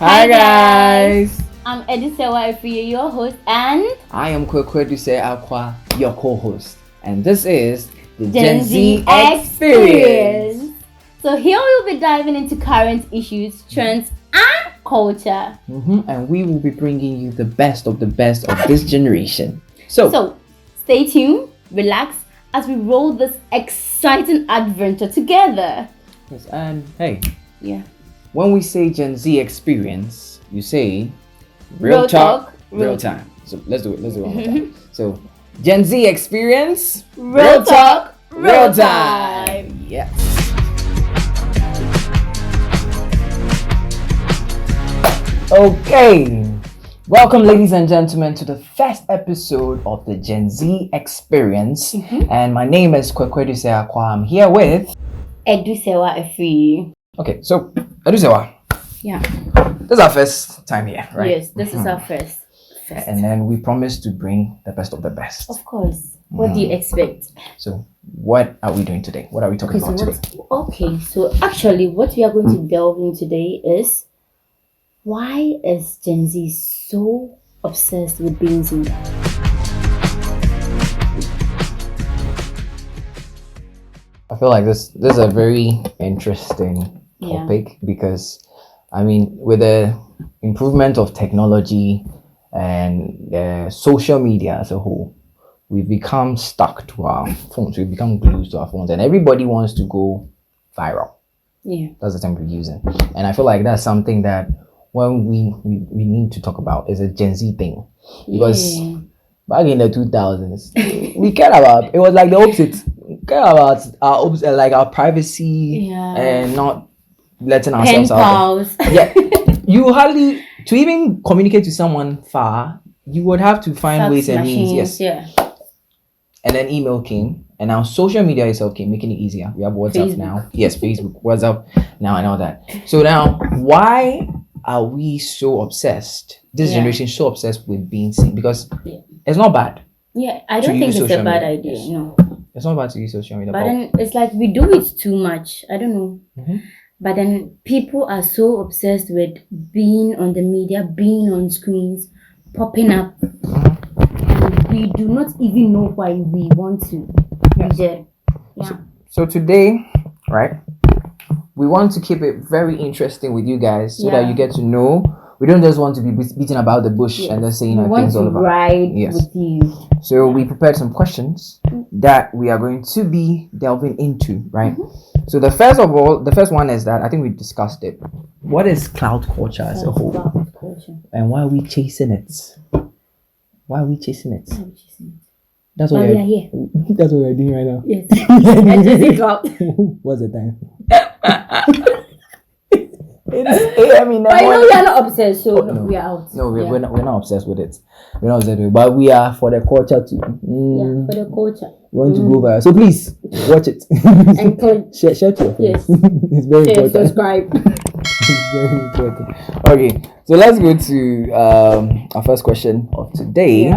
Hi guys! I'm Edisewa Ifriye, your host, and I am Kwekwe Akwa, your co-host. And this is the Gen Z Xperience. So here we'll be diving into current issues, trends, and culture. And we will be bringing you the best of this generation. So stay tuned, relax, as we roll this exciting adventure together. Yes, and hey, yeah. When we say Gen Z Experience, you say real talk, real time. So let's do it one more time. So Gen Z Experience, real talk, real time. Yes. Okay. Welcome, ladies and gentlemen, to the first episode of the Gen Z Experience. And my name is Kwekwe Akwa. I'm here with Edisewa Ifriye. Okay, so Edisewa. Yeah. This is our first time here, right? Yes, this is our first. And then we promise to bring the best of the best. Of course. What do you expect? So, what are we doing today? What are we talking about today? Okay, so actually, what we are going to delve in today is why is Gen Z so obsessed with being single? I feel like this is a very interesting topic because, I mean, with the improvement of technology and social media as a whole, we've become stuck to our phones. We've become glued to our phones, and everybody wants to go viral. Yeah, that's the term we're using, and I feel like that's something that when we need to talk about is a Gen Z thing, because back in the 2000s, we cared about, it was like the opposite. We cared about our privacy and not letting ourselves out. Yeah, you hardly, to even communicate to someone far, you would have to find ways and means. Yes. Yeah. And then email came, and now social media itself came, making it easier. We have WhatsApp now. Yes, Facebook, WhatsApp now, and all that. So now, why are we so obsessed? This generation so obsessed with being seen, because it's not bad. Yeah, I don't think it's a bad idea. No, it's not bad to use social media. But then it's like we do it too much. I don't know. But then people are so obsessed with being on the media, being on screens, popping up. And we do not even know why we want to be there. Yeah. So today, right, we want to keep it very interesting with you guys so that you get to know. We don't just want to be beating about the bush and then saying things all about. We want to ride with you. So we prepared some questions that we are going to be delving into, right? So the first one is that I think we discussed it. What is cloud culture as a whole? And why are we chasing it? Why are we chasing it? That's what we are here. That's what we're doing right now. Yes. And chasing cloud. What's the time? It's 8 a.m. in the morning. But you know we are not obsessed, so we are out. No, we're not obsessed with it. We're not obsessed with it, but we are for the culture too. Yeah, for the culture. We want to go viral. So please watch it. And share to your friends. It's very important. Subscribe. It's very important. Okay, so let's go to our first question of today,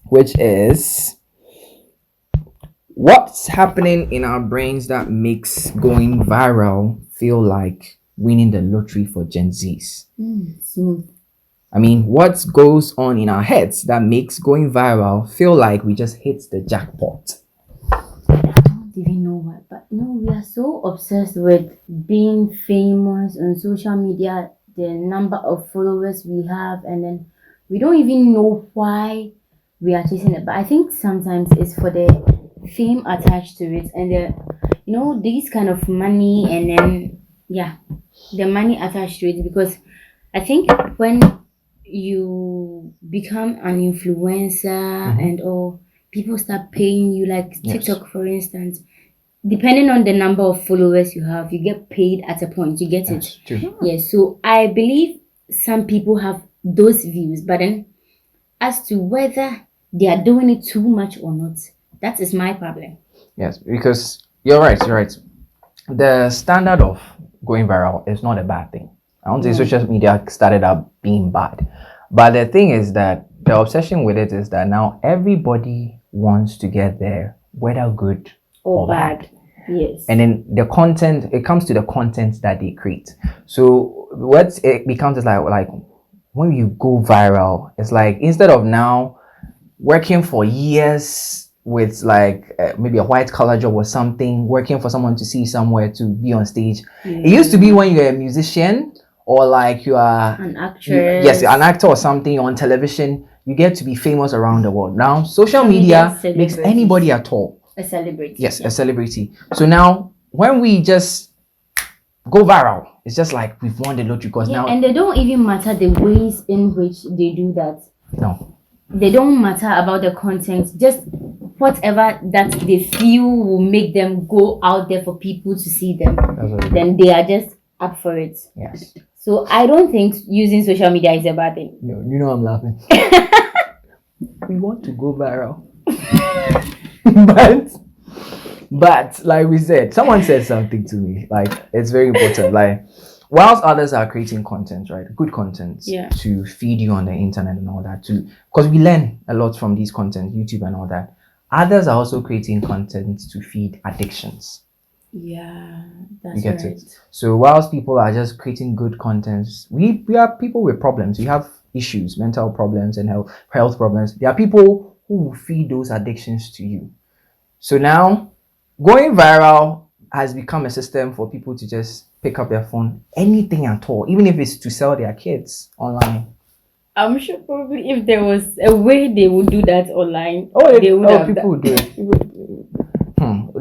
which is, what's happening in our brains that makes going viral feel like winning the lottery for Gen Zs? Smooth. I mean, what goes on in our heads that makes going viral feel like we just hit the jackpot? I don't even know what, but we are so obsessed with being famous on social media, the number of followers we have, and then we don't even know why we are chasing it. But I think sometimes it's for the fame attached to it, and these kind of money, and then the money attached to it, because I think when you become an influencer and all, people start paying you, like TikTok, for instance. Depending on the number of followers you have, you get paid at a point. You get it? True. Yes. So I believe some people have those views, but then as to whether they are doing it too much or not, that is my problem. Yes, because you're right. The standard of going viral is not a bad thing. I don't say social media started out being bad, but the thing is that the obsession with it is that now everybody wants to get there, whether good or bad. Yes. And then the content, it comes to the content that they create. So what it becomes is like when you go viral, it's like instead of now working for years with like maybe a white collar job or something, working for someone to see somewhere to be on stage. It used to be when you're a musician or like you are an actress. Yes, an actor or something on television, you get to be famous around the world. Now social media makes anybody at all a celebrity. Yes, a celebrity. So now when we just go viral, it's just like we've won the lottery because now and they don't even matter the ways in which they do that. No. They don't matter about the content, just whatever that they feel will make them go out there for people to see them. Then they are just up for it. Yes. So I don't think using social media is a bad thing. No, you know I'm laughing. We want to go viral. but like we said, someone said something to me. Like it's very important. Like whilst others are creating content, right? Good content to feed you on the internet and all that too. Because we learn a lot from these content, YouTube and all that. Others are also creating content to feed addictions. Yeah, that's you get it. So whilst people are just creating good content, we are people with problems. We have issues, mental problems and health problems. There are people who feed those addictions to you. So now going viral has become a system for people to just pick up their phone, anything at all, even if it's to sell their kids online. I'm sure probably if there was a way they would do that online, people would do it.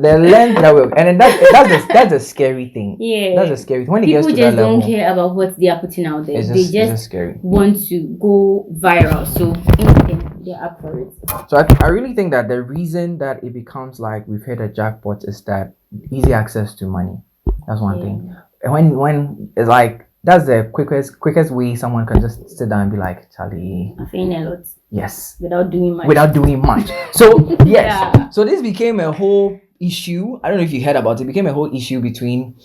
They learn that way, and then that's the scary thing. Yeah, that's the scary thing. When people it gets to just that level, don't care about what they are putting out there. They just scary. Want to go viral, so anything they're up for it. So I really think that the reason that it becomes like we've hit a jackpot is that easy access to money. That's one thing. And when it's like that's the quickest way someone can just sit down and be like, Charlie, I feel a lot. Yes. Without doing much. So yes. So this became a whole issue. I don't know if you heard about it. It became a whole issue between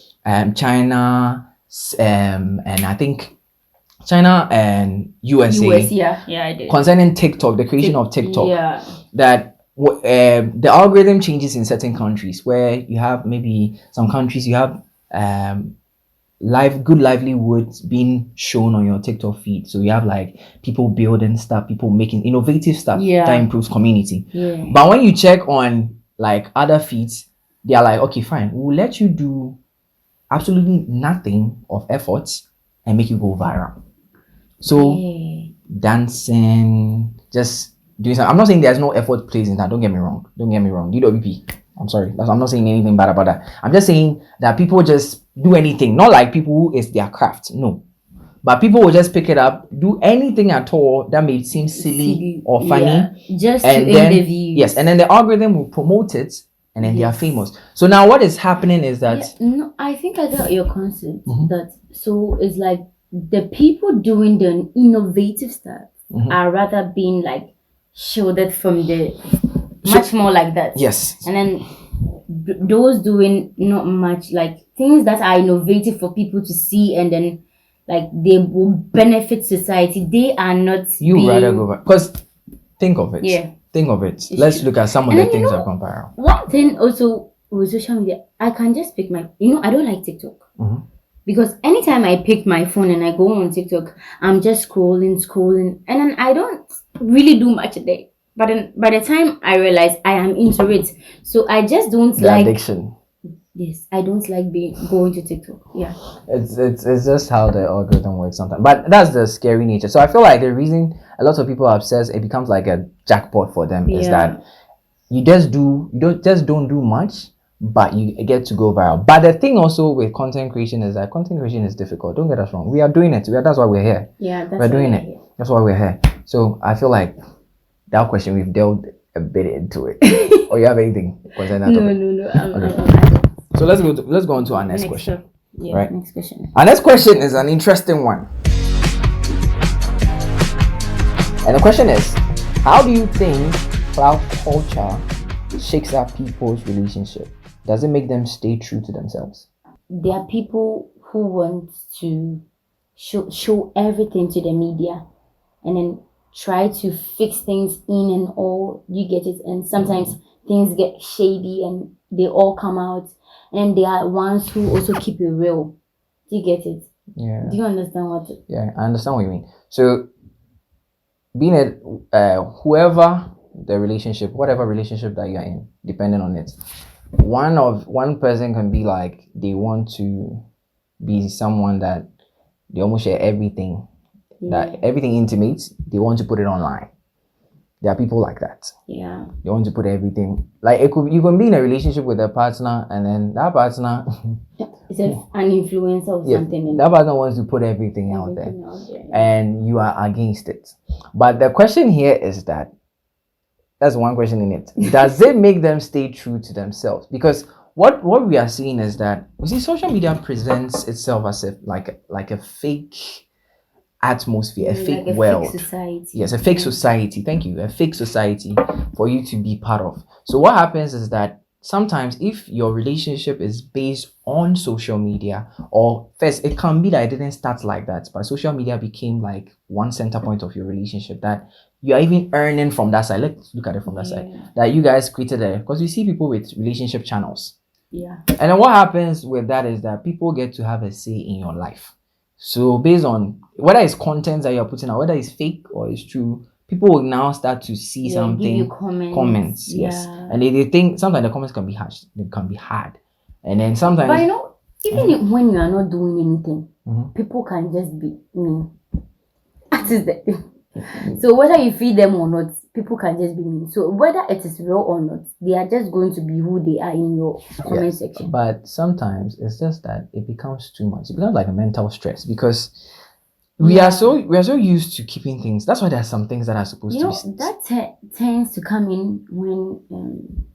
China and I think China and USA. I did. Concerning TikTok, the creation of TikTok. Yeah. That the algorithm changes in certain countries where you have maybe some countries you have good livelihoods being shown on your TikTok feed. So you have like people building stuff, people making innovative stuff that improves community. Yeah. But when you check on like other feeds, they are like, okay, fine, we'll let you do absolutely nothing of efforts and make you go viral. So dancing, just doing something. I'm not saying there's no effort placed in that. Don't get me wrong. DWP. I'm sorry. I'm not saying anything bad about that. I'm just saying that people just do anything. Not like people who is their craft. No. But people will just pick it up, do anything at all that may seem silly or funny. Just to interview. Yes. And then the algorithm will promote it and then they are famous. So now what is happening is that... no, I think I got your concept. That so it's like the people doing the innovative stuff are rather being like shielded from the... much more like that. Yes. And then those doing not much, like things that are innovative for people to see and then like they will benefit society, they are not rather go back. Because think of it. Think of it. Let's look at some of the things that are viral. One thing also with social media, I can just pick my... I don't like TikTok. Because anytime I pick my phone and I go on TikTok, I'm just scrolling. And then I don't really do much a day. But then by the time I realize I am into it, so I just don't like addiction. Yes, I don't like going to TikTok. Yeah, it's just how the algorithm works sometimes. But that's the scary nature. So I feel like the reason a lot of people are obsessed, it becomes like a jackpot for them, is that you don't do much, but you get to go viral. But the thing also with content creation is that content creation is difficult. Don't get us wrong. We are doing it. That's why we're here. Yeah, we're doing it. That's why we're here. So I feel like that question, we've delved a bit into it. Or you have anything concerning that topic? No. So let's go on to our next question. Right? Next question. Our next question is an interesting one. And the question is, how do you think cloud culture shakes up people's relationship? Does it make them stay true to themselves? There are people who want to show everything to the media and then try to fix things in and all, you get it, and sometimes things get shady and they all come out. and there are ones who also keep it real. Do you get it? Yeah. Do you understand what? Yeah, I understand what you mean. So being whoever the relationship, whatever relationship that you're in, depending on it, one person can be like they want to be someone that they almost share everything, that everything intimate, they want to put it online. There are people like that. Yeah. They want to put everything, like you can be in a relationship with a partner and then that partner it's an influencer or something. That partner wants to put everything out there. And you are against it. But the question here is that's one question in it. Does it make them stay true to themselves? Because what we are seeing is that, you see, social media presents itself as like a fake atmosphere, a fake world. Fake society. Yes, a fake society. Thank you. A fake society for you to be part of. So what happens is that sometimes if your relationship is based on social media, or first it can be that it didn't start like that, but social media became like one center point of your relationship, that you are even earning from that side. Let's look at it from that side. That you guys created it, because we see people with relationship channels. Yeah. And then what happens with that is that people get to have a say in your life. So based on whether it's content that you're putting out, whether it's fake or it's true, people will now start to see something. Give you comments. Yes. And they think sometimes the comments can be harsh, they can be hard. And then sometimes, but you know, even when you are not doing anything, people can just be mean. That is the thing. So whether you feed them or not, people can just be mean. So whether it is real or not, they are just going to be who they are in your comment section. But sometimes it's just that it becomes too much. It becomes like a mental stress, because we are so used to keeping things. That's why there are some things that are supposed to be. That tends to come in when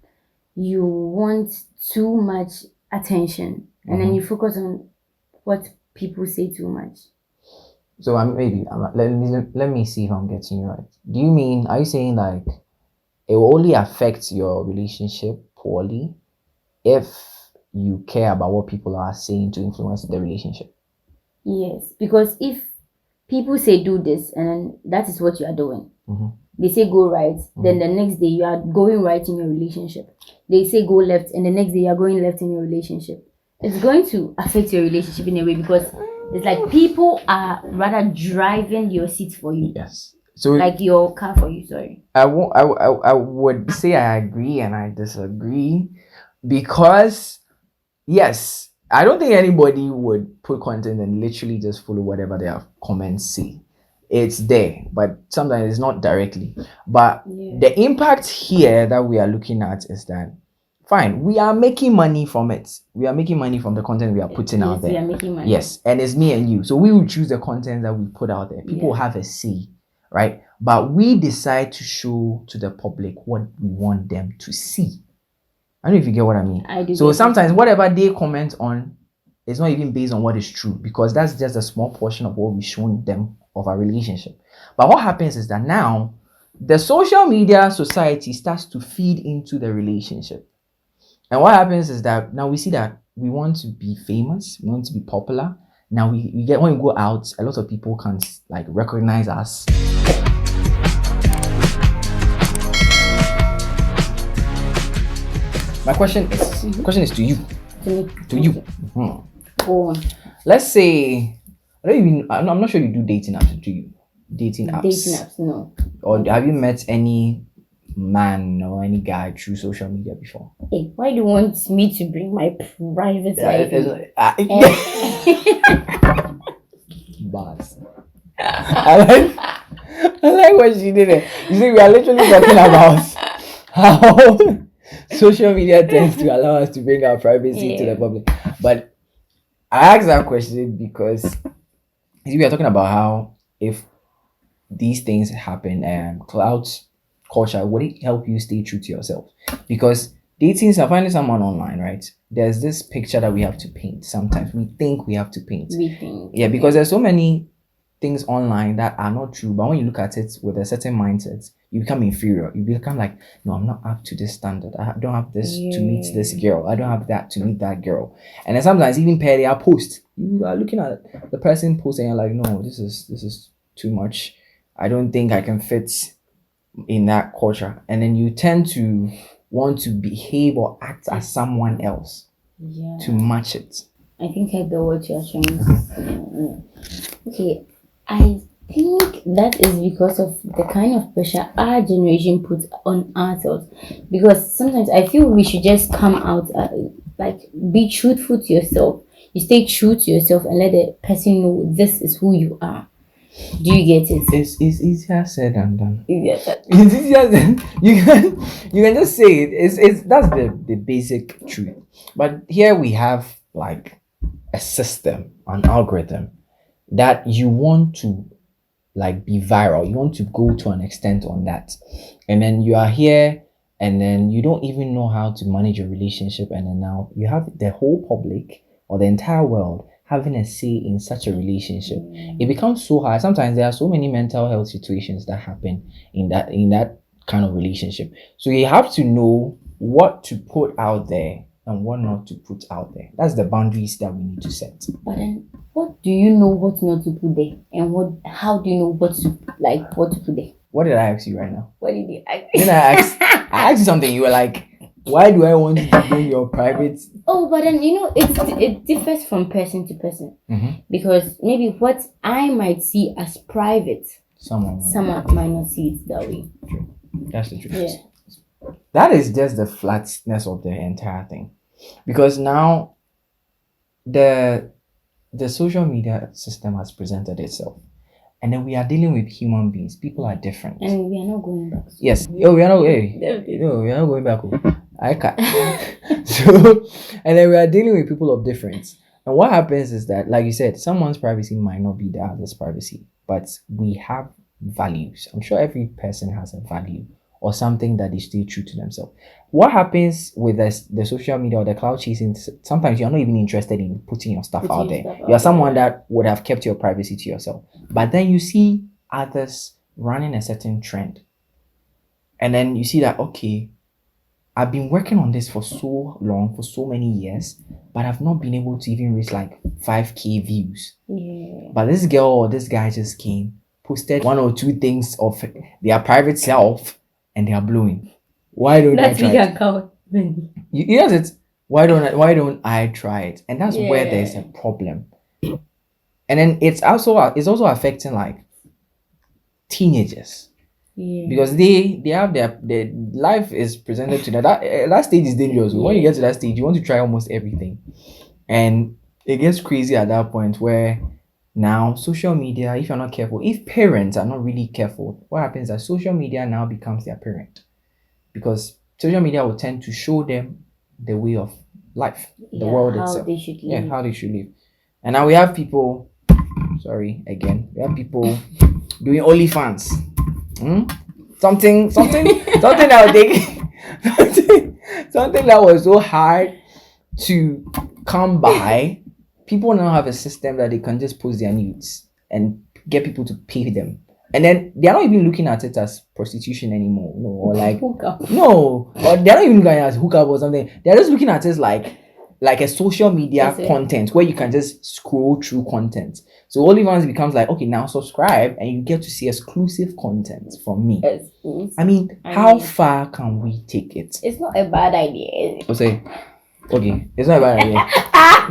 you want too much attention, and then you focus on what people say too much. So let me see if I'm getting you right. Are you saying like it will only affect your relationship poorly if you care about what people are saying to influence the relationship? Yes, because if people say do this and then that is what you are doing, they say go right, then the next day you are going right in your relationship. They say go left and the next day you are going left in your relationship. It's going to affect your relationship in a way, because it's like people are rather driving your seat for you. Yes. So like your car for you. Sorry. I would say I agree and I disagree, because yes, I don't think anybody would put content and literally just follow whatever their comments say. It's there, but sometimes it's not directly. But the impact here that we are looking at is that, fine, we are making money from it. We are making money from the content we are putting out there. We are making money. Yes, and it's me and you. So we will choose the content that we put out there. People have a say, right? But we decide to show to the public what we want them to see. I don't know if you get what I mean. I do. So sometimes whatever they comment on is not even based on what is true, because that's just a small portion of what we've shown them of our relationship. But what happens is that now the social media society starts to feed into the relationship. And what happens is that now we see that we want to be famous, we want to be popular. Now we get, when we go out, a lot of people can like recognize us. My question is to you. To you. Go on. Let's say, I'm not sure you do dating apps. Do you? Dating apps? Dating apps, no. Or have you met any man or any guy through social media before? Hey, why do you want me to bring my private life? Bars. I like what she did it. You see, we are literally talking about how social media tends to allow us to bring our privacy to the public. But I asked that question because we are talking about how if these things happen, cloud culture, would it help you stay true to yourself? Because dating, finding someone online, right? There's this picture that we have to paint. Sometimes we think we have to paint. Because there's so many things online that are not true, but when you look at it with a certain mindset, you become inferior. You become like, no, I'm not up to this standard. I don't have this to meet this girl. I don't have that to meet that girl. And then sometimes even per their post, you are looking at the person posting and you're like, no, this is too much. I don't think I can fit in that culture. And then you tend to want to behave or act as someone else. Yeah. to match it. I think I know what you're trying to say. Okay, I think that is because of the kind of pressure our generation puts on ourselves. Because sometimes I feel we should just come out, like, be truthful to yourself. You stay true to yourself and let the person know this is who you are. Do you get it? It's easier said than done. Yes. It's easier than you can just say it. It's that's the basic truth. But here we have like a system, an algorithm that you want to like be viral. You want to go to an extent on that. And then you are here and then you don't even know how to manage your relationship. And then now you have the whole public or the entire world having a say in such a relationship. It becomes so hard. Sometimes there are so many mental health situations that happen in that kind of relationship. So you have to know what to put out there and what not to put out there. That's the boundaries that we need to set. But then, what do you know what not to put there, and how do you know what to put there? What did I ask you right now? What did you ask? Then I asked you something. You were like, "Why do I want you to bring your private?" Oh, but then it differs from person to person, because maybe what I might see as private, someone might not see it that way. True. That's the truth. Yeah. That is just the flatness of the entire thing, because now the social media system has presented itself, and then we are dealing with human beings. People are different, and we are not going back. Yes. Oh, we are not. Hey, no, we are not going back. I can't. So, and then we are dealing with people of difference. And what happens is that, like you said, someone's privacy might not be the other's privacy, but we have values. I'm sure every person has a value or something that they stay true to themselves. What happens with the social media or the cloud chasing? Sometimes you're not even interested in putting your stuff out there. You're someone that would have kept your privacy to yourself. But then you see others running a certain trend. And then you see that, okay, I've been working on this for so long, for so many years, but I've not been able to even reach like 5K views. Yeah. But this girl or this guy just came, posted one or two things of their private self, and they are blowing. Why don't I try it? Account. Yes, it's why don't I try it? And that's where there's a problem. And then it's also affecting like teenagers. Yeah. Because they have their life is presented to them. That stage is dangerous. When you get to that stage, you want to try almost everything, and it gets crazy at that point where now social media, if you're not careful, if parents are not really careful, what happens is that social media now becomes their parent, because social media will tend to show them the way of life, the world how itself, they should live. how they should live. And now we have people. Sorry, again, we have people doing OnlyFans. Something that would take something that was so hard to come by. People now have a system that they can just post their nudes and get people to pay them, and then they're not even looking at it as prostitution anymore. No, or like hookup. No, or they're not even looking at it as hookup or something. They're just looking at it like a social media content where you can just scroll through content. So OnlyFans becomes like, okay, now subscribe and you get to see exclusive content from me. I mean, how far can we take it? It's not a bad idea. Okay, it's not a bad idea.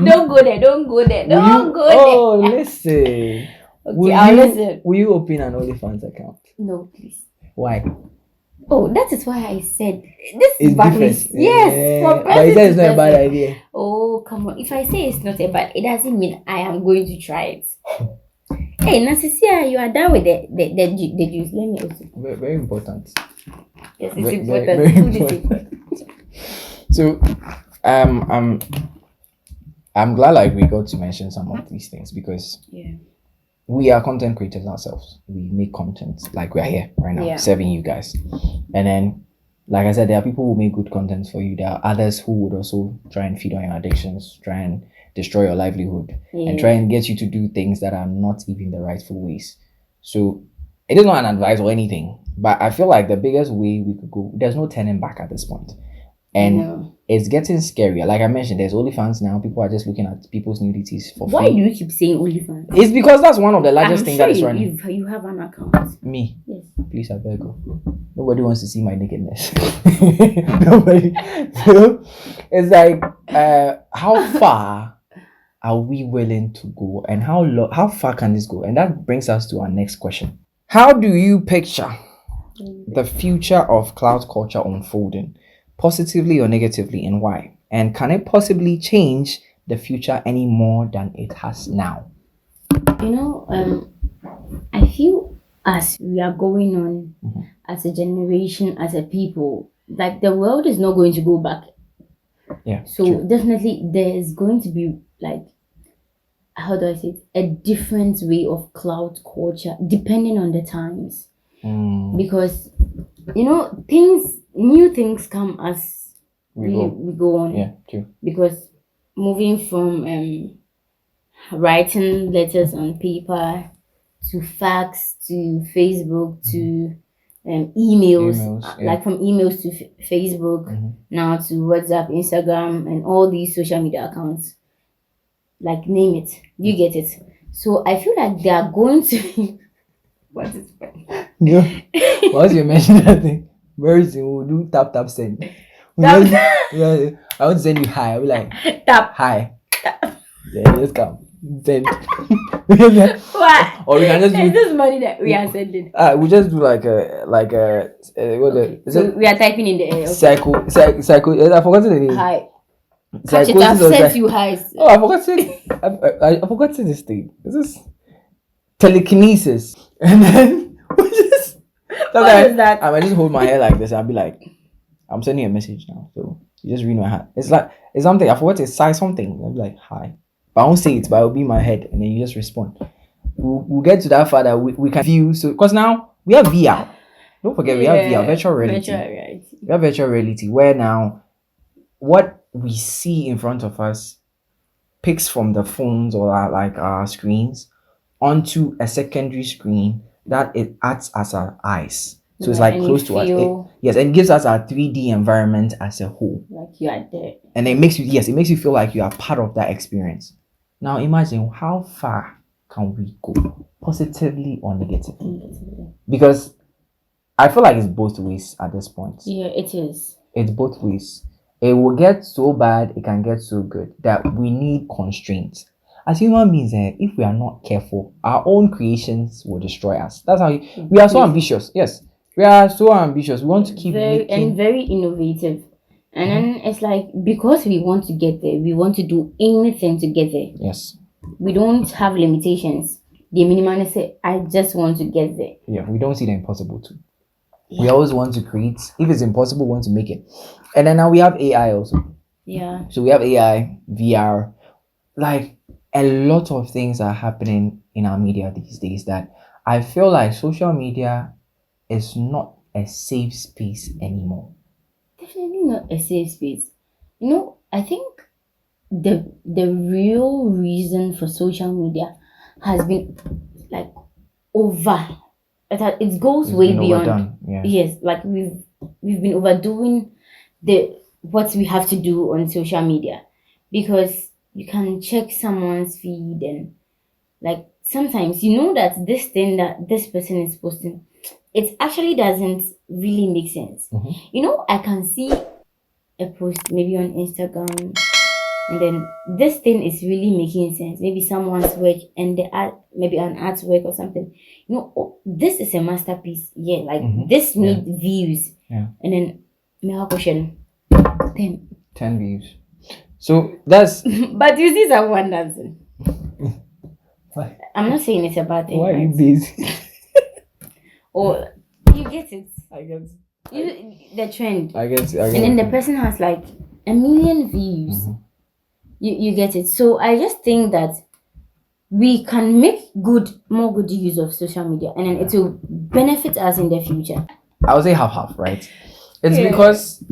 Don't go there. Don't go there. Oh, listen. Okay, I'll listen. Will you open an OnlyFans account? No, please. Why? Oh, that is why I said this is different. Yes, but you said it's not a bad idea. Oh, come on. If I say it's not a bad, it doesn't mean I am going to try it. Hey, Nasisia, you are done with the juice. Let me also. Very, very important. Yes, it's important. Very important. So, I'm glad like we got to mention some of these things, because we are content creators ourselves. We make content, like we are here right now serving you guys. And then, like I said, there are people who make good content for you. There are others who would also try and feed on your addictions, try and destroy your livelihood, and try and get you to do things that are not even the rightful ways. So it is not an advice or anything, but I feel like the biggest way we could go, there's no turning back at this point. And it's getting scarier. Like I mentioned, there's OnlyFans now. People are just looking at people's nudities for free. Why do you keep saying OnlyFans? It's because that's one of the largest things that is running. You have an account. Me? Yes. Yes. Please, I beg you. Nobody wants to see my nakedness. Nobody. So it's like, how far are we willing to go, and how far can this go? And that brings us to our next question. How do you picture the future of cloud culture unfolding, positively or negatively, and why? And can it possibly change the future any more than it has now? You know, I feel as we are going on as a generation, as a people, like the world is not going to go back. Yeah. So true. definitely there's going to be like, how do I say it, a different way of cloud culture depending on the times. Because new things come as we go on. Yeah, true. Because moving from writing letters on paper to fax to Facebook to emails, yeah. like from emails to Facebook, now to WhatsApp, Instagram, and all these social media accounts. Like name it, you get it. So I feel like they are going to be. What is funny? Yeah. Once you mention that thing, very soon we'll do tap tap send. Yeah, I want to send you hi. I'll be like Tap. hi. Tap. Yeah, just come. Send. What? Or we can just Is do. this money that we are sending? We just do like a what Okay. is So it? we are typing in the air. Okay. Psycho. I forgot the name. Hi. Catch it. I've sent you highs. Oh, I forgot to. I forgot to this thing. Is this telekinesis? And then we just. What is that? I might just hold my hair like this. And I'll be like, I'm sending you a message now. So you just read my hand. It's like it's something. I forgot to say something. I'll be like hi, but I won't say it. But it'll be in my head, and then you just respond. We'll get to that far that we can view. So because now we have VR. Don't forget we have VR, virtual reality. We have virtual reality where now what we see in front of us picks from the phones or our screens onto a secondary screen that it acts as our eyes. So it's like close to us. Yes, and it gives us our 3D environment as a whole. Like you are there. And it makes you feel like you are part of that experience. Now imagine how far can we go, positively or negatively? Because I feel like it's both ways at this point. Yeah, it is. It's both ways. It will get so bad, it can get so good that we need constraints. As human beings, if we are not careful, our own creations will destroy us. That's how we are so ambitious. Yes, we are so ambitious. We want to keep very innovative. And then it's like, because we want to get there, we want to do anything to get there. Yes. We don't have limitations. The minimalist say, I just want to get there. Yeah, we don't see the impossible too. Yeah. We always want to create. If it's impossible, we want to make it. And then now we have AI also. Yeah. So we have AI, VR. Like a lot of things are happening in our media these days that I feel like social media is not a safe space anymore. Definitely not a safe space. I think the real reason for social media has been like it goes way beyond. Overdone. Yeah. Yes, like we've been overdoing what we have to do on social media, because you can check someone's feed and like sometimes that this thing that this person is posting, it actually doesn't really make sense. I can see a post maybe on Instagram, and then this thing is really making sense. Maybe someone's work and the art, maybe an artwork or something. This is a masterpiece. Yeah, like this need views. Yeah. And then my question, 10 views. So that's. But you see someone dancing. Why? I'm not saying it's a bad thing. Why are you busy? Or you get it. I guess. The trend. I guess. And then the person has like 1 million views. You get it. So I just think that we can make more good use of social media, and then it will benefit us in the future. I would say half, right? It's because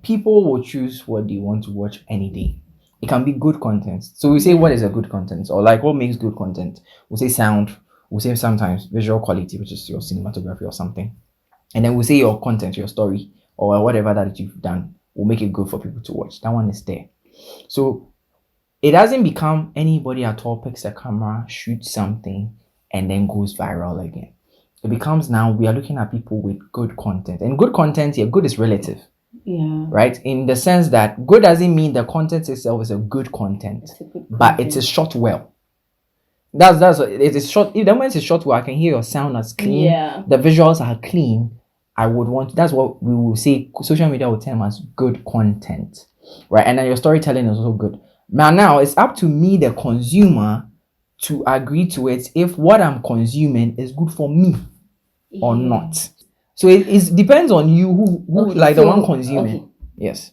people will choose what they want to watch any day. It can be good content. So we say what is a good content, or like what makes good content. We'll say sound. We'll say sometimes visual quality, which is your cinematography or something. And then we'll say your content, your story, or whatever that you've done will make it good for people to watch. That one is there. So it doesn't become anybody at all picks a camera, shoots something, and then goes viral again. it becomes now we are looking at people with good content. And good content here, good is relative. Yeah. Right? In the sense that good doesn't mean the content itself is a good content, but it is shot well. That's it is short. If the moment it's short well, I can hear your sound as clean. Yeah. The visuals are clean. I would want. That's what we will say. Social media will term as good content, right? And then your storytelling is also good. Now it's up to me, the consumer, to agree to it if what I'm consuming is good for me or not. So it depends on you who Okay, like the so- one consuming. okay. Yes,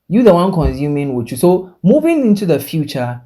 you the one consuming what you. So moving into the future,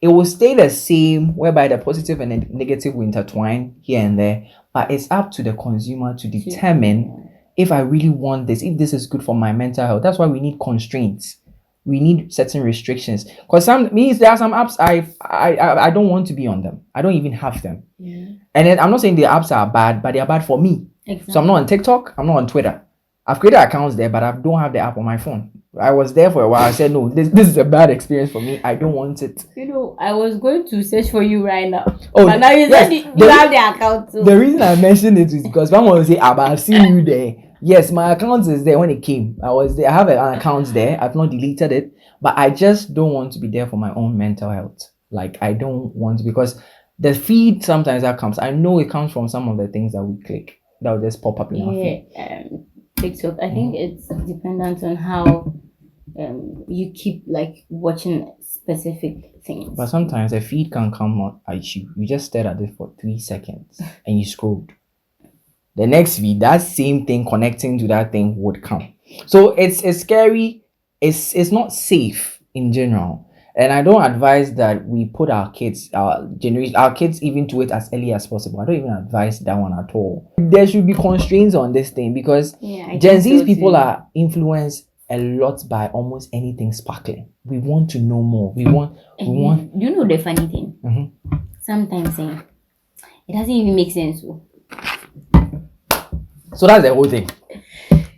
it will stay the same, whereby the positive and the negative will intertwine here and there. But it's up to the consumer to determine if I really want this, if this is good for my mental health. That's why we need constraints. We need certain restrictions. Because there are some apps I don't want to be on them. I don't even have them. Yeah. And then I'm not saying the apps are bad, but they are bad for me. Exactly. So I'm not on TikTok, I'm not on Twitter. I've created accounts there, but I don't have the app on my phone. I was there for a while. I said, no, this is a bad experience for me. I don't want it. You know, I was going to search for you right now. Oh, but now you yes, said you have the account too. The reason I mentioned it is because someone will say, I've seen you there. Yes, my account is there when it came. I was there. I have an account there. I've not deleted it. But I just don't want to be there for my own mental health. Like, I don't want to, because the feed sometimes that comes, I know it comes from some of the things that we click. That will just pop up in our feed. TikTok. I think it's dependent on how you keep like watching specific things. But sometimes a feed can come at you. You just stared at it for 3 seconds and you scrolled. The next feed, that same thing connecting to that thing would come. So it's scary. It's not safe in general. And I don't advise that we put our kids even to it as early as possible. I don't even advise that one at all. There should be constraints on this thing, because Gen Z's people are influenced a lot by almost anything sparkling. We want to know more. We want. You know the funny thing? Mm-hmm. Sometimes it doesn't even make sense. So that's the whole thing.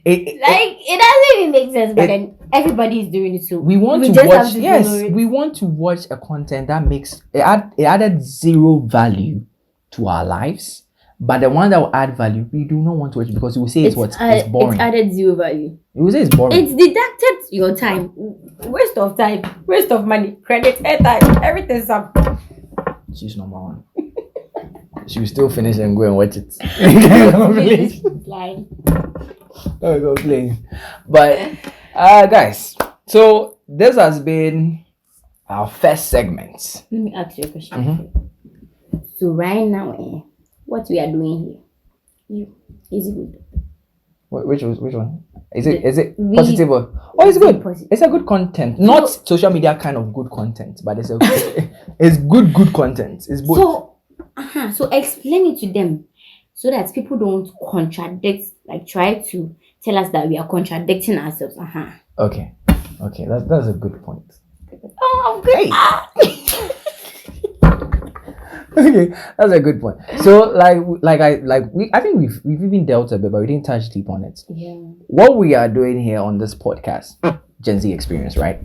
It doesn't even make sense, but then everybody is doing it too. We want to watch. Yes, we want to watch a content that makes it added zero value to our lives. But the one that will add value, we do not want to watch, because you will say it's boring. It's added zero value. You will say it's boring. It's deducted your time, waste of money, credit, airtime, everything's up. She's number one. She will still finish and go and watch it. Go play. But guys, so this has been our first segment. Let me ask you a question. Mm-hmm. So right now, what we are doing here, is it good? Which one? Is it positive or it's good? Positive. It's a good content, not social media kind of good content, but it's good content. It's both. So explain it to them, so that people don't contradict, like try to tell us that we are contradicting ourselves. Okay, that's a good point. Oh, good. Hey. Okay, that's a good point. So I think we've even dealt a bit, but we didn't touch deep on it. Yeah. What we are doing here on this podcast, Gen Z Experience, right,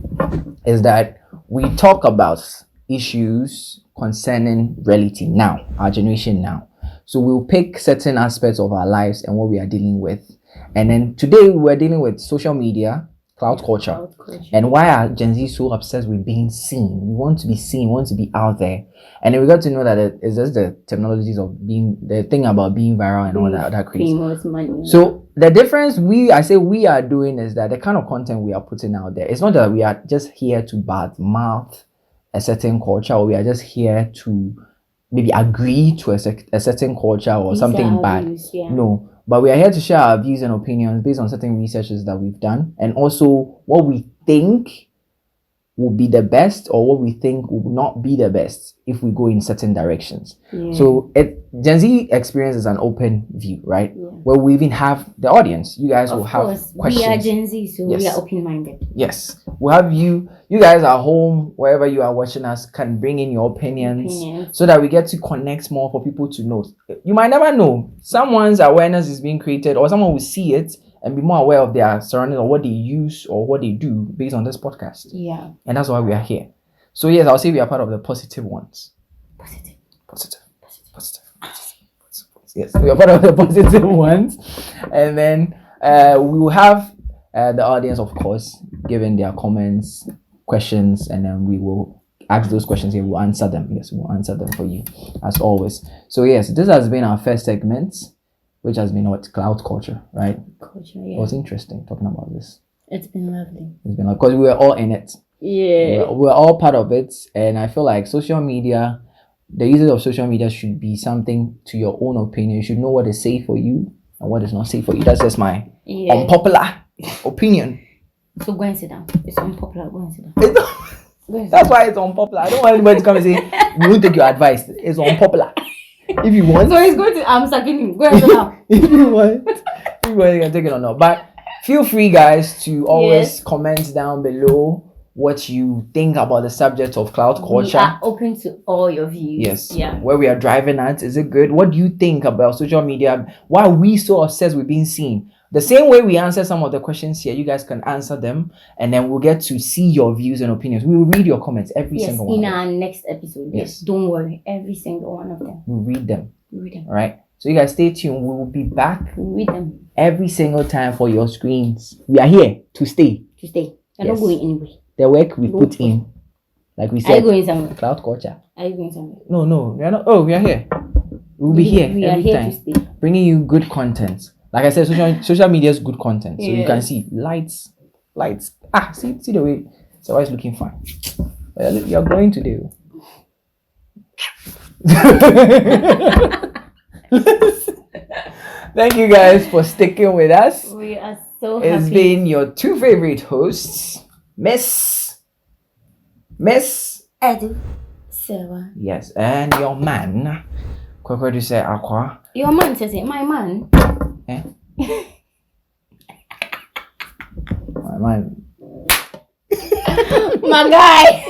is that we talk about issues concerning reality now, our generation now. So we'll pick certain aspects of our lives and what we are dealing with. And then today we're dealing with social media, cloud culture, and why are Gen Z so obsessed with being seen? We want to be seen, we want to be out there. And then we got to know that it's just the terminologies of the thing about being viral and all that crazy. Famous money. So the difference we are doing is that the kind of content we are putting out there, it's not that we are just here to badmouth a certain culture, or we are just here to maybe agree to a certain culture or something bad. Views, yeah. No, but we are here to share our views and opinions based on certain researches that we've done, and also what we think will be the best or what we think will not be the best if we go in certain directions. Yeah. So Gen Z Experience is an open view, right? Yeah. Where we even have the audience. You guys will have questions. We are Gen Z, so we are open-minded. Yes. We'll have you guys at home, wherever you are watching us, can bring in your opinions so that we get to connect more for people to know. You might never know. Someone's awareness is being created, or someone will see it and be more aware of their surroundings or what they use or what they do based on this podcast. Yeah. And that's why we are here. So yes, I'll say we are part of the positive ones. Positive. Yes, we are part of the positive ones. And then we will have the audience, of course, giving their comments, questions, and then we will ask those questions here. We'll answer them. Yes, we'll answer them for you as always. So yes, this has been our first segment, which has been what, cloud culture, right? Culture, yeah. It was interesting talking about this. It's been lovely. It's been like, because we were all in it. Yeah. We're all part of it, and I feel like social media, the usage of social media should be something to your own opinion. You should know what is safe for you and what is not safe for you. That's just my unpopular opinion. So go and sit down. It's unpopular. Go and sit down. That's why it's unpopular. I don't want anybody to come and say we won't take your advice. It's unpopular. If you want, so he's going to. I'm sucking him. Go and sit down. If you want, you can take it or not. But feel free, guys, to always comment down below what you think about the subject of cloud culture. We are open to all your views. Yes. Yeah. Where we are driving at, is it good? What do you think about social media? Why are we so obsessed with being seen? The same way we answer some of the questions here, you guys can answer them, and then we'll get to see your views and opinions. We will read your comments, every single one. In our next episode. Yes. Don't worry, every single one of them. We'll read them. Read them. All right. So you guys stay tuned. We will be back. Read them every single time for your screens. We are here to stay. To stay. We're not going anywhere. The work we put in, like we said. Are you going somewhere? Cloud culture. Are you going somewhere? No, we are not. Oh, we are here. We'll be here. We are every here time, to stay. bringing you good content. Like I said, social media is good content, so you can see lights. See the way. So it's looking fine. You're going to do. Thank you guys for sticking with us. We are so happy. It's been your two favorite hosts, Miss Edu Sarah. Yes, and your man. Kwekwe do say Aqua. Your man says it. My man. Eh? My man. My guy.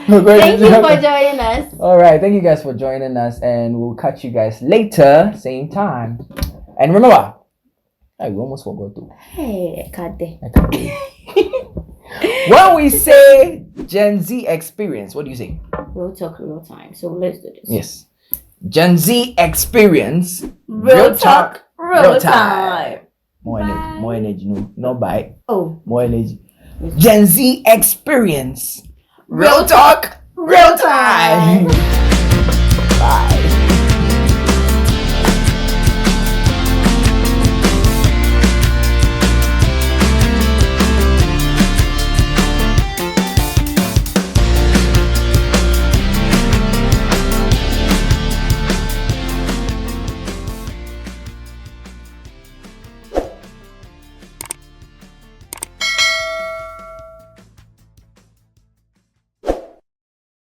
Thank you for joining us. All right, thank you guys for joining us, and we'll catch you guys later, same time. And remember, we almost forgot to. Hey, Kade. When we say Gen Z experience, what do you say? Real talk, real time. So let's do this. Yes. Gen Z experience. Real talk, real time. More energy, no, not bite. Oh, more energy. Gen Z experience. Real talk, real time. Bye.